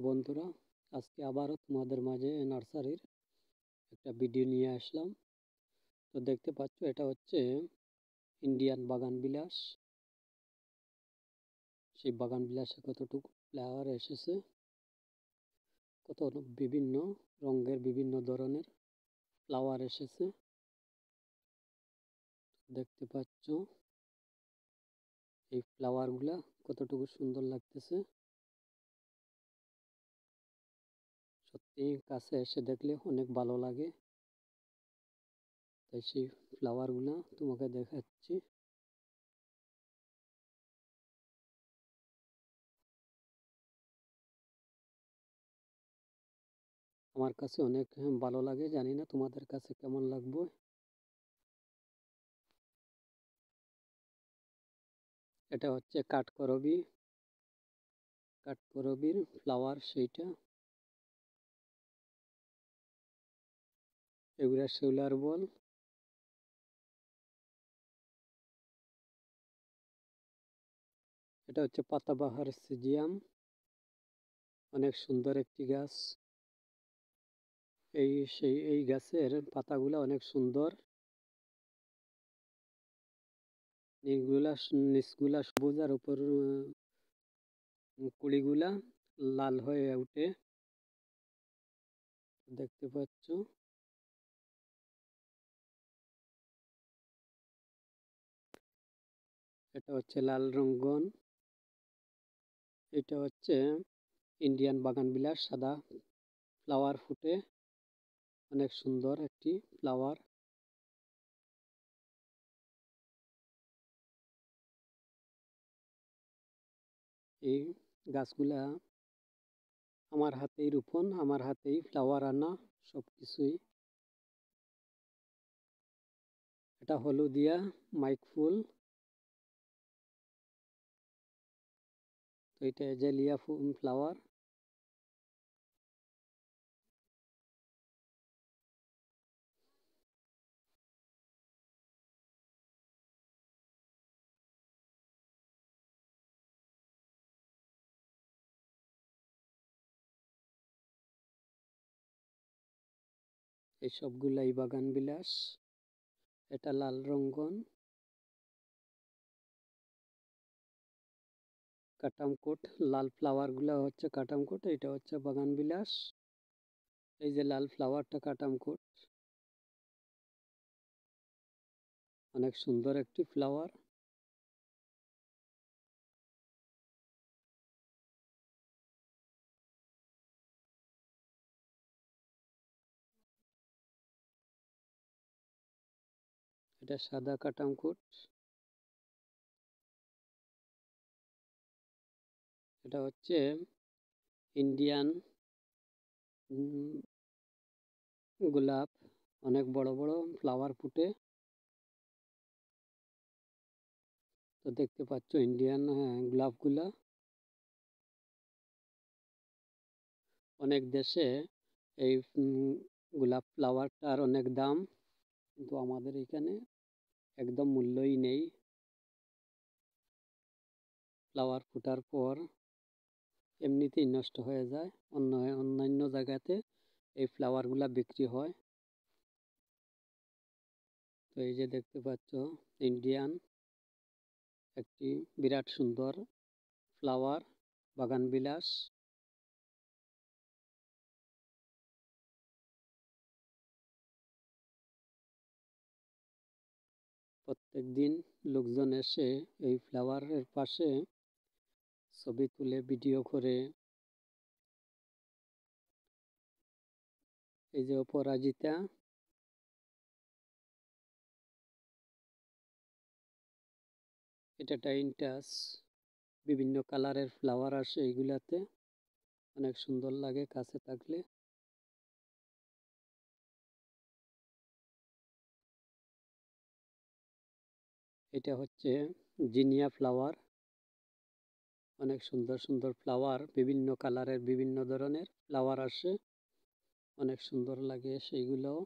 বন্ধুরা, আজকে আবারও তোমাদের মাঝে নার্সারির একটা ভিডিও নিয়ে আসলাম। তো দেখতে পাচ্ছ, এটা হচ্ছে ইন্ডিয়ান বাগান বিলাস। সেই বাগান বিলাসে কতটুকু ফ্লাওয়ার এসেছে, কত বিভিন্ন রঙের বিভিন্ন ধরনের ফ্লাওয়ার এসেছে। দেখতে পাচ্ছ এই ফ্লাওয়ারগুলা কতটুকু সুন্দর লাগতেছে। সত্যি কাছে এসে দেখলে অনেক ভালো লাগে। তাই সেই ফ্লাওয়ারগুলা তোমাকে দেখাচ্ছি। আমার কাছে অনেক ভালো লাগে, জানি না তোমাদের কাছে কেমন লাগবে। এটা হচ্ছে কাঠকরবির ফ্লাওয়ার। সেইটা এগুলা শেউলার বল। এটা হচ্ছে পাতাবাহার সিজিয়াম, অনেক সুন্দর একটি গাছ। এই গাছের পাতাগুলা অনেক সুন্দর, নিচগুলা সবুজ আর উপর কুড়িগুলা লাল হয়ে উঠে। দেখতে পাচ্ছ এটা হচ্ছে লাল রঙ্গন। এটা হচ্ছে ইন্ডিয়ান বাগান বিলাস, সাদা ফ্লাওয়ার ফুটে, অনেক সুন্দর একটি ফ্লাওয়ার। এই গাছগুলা আমার হাতেই রোপণ, আমার হাতেই ফ্লাওয়ার আনা, সবকিছুই। এটা হলুদিয়া মাইক ফুল। তো এটা এজেলিয়া ফ্লাওয়ার। এই সবগুলাই বাগান বিলাস। এটা লাল রঙ্গন, কাটামকোট। লাল ফ্লাওয়ার গুলা হচ্ছে কাটামকোট, এটা হচ্ছে বাগান বিলাস। এই যে লাল ফ্লাওয়ারটা কাটামকোট, অনেক সুন্দর একটি ফ্লাওয়ার। এটা সাদা কাটামকোট। এটা হচ্ছে ইন্ডিয়ান গোলাপ, অনেক বড় বড় ফ্লাওয়ার ফুটে। তো দেখতে পাচ্ছ ইন্ডিয়ান গোলাপগুলা। অনেক দেশে এই গোলাপ ফ্লাওয়ারটার অনেক দাম, কিন্তু আমাদের এখানে একদম মূল্যই নেই। ফ্লাওয়ার ফোটার পর এমনিতেই নষ্ট হয়ে যায়। অন্যান্য জায়গাতে এই ফ্লাওয়ারগুলা বিক্রি হয়। তো এই যে দেখতে পাচ্ছ ইন্ডিয়ান একটি বিরাট সুন্দর ফ্লাওয়ার, বাগান বিলাস। প্রত্যেক দিন লোকজন এসে এই ফ্লাওয়ারের পাশে ছবি তুলে, ভিডিও করে। এই যে অপরাজিতা, এটা টাইনটাস। বিভিন্ন কালারের ফ্লাওয়ার আসে এইগুলাতে, অনেক সুন্দর লাগে কাছে থাকলে। এটা হচ্ছে জিনিয়া ফ্লাওয়ার, অনেক সুন্দর সুন্দর ফ্লাওয়ার, বিভিন্ন কালারের বিভিন্ন ধরনের ফ্লাওয়ার আসে, অনেক সুন্দর লাগে সেইগুলোও।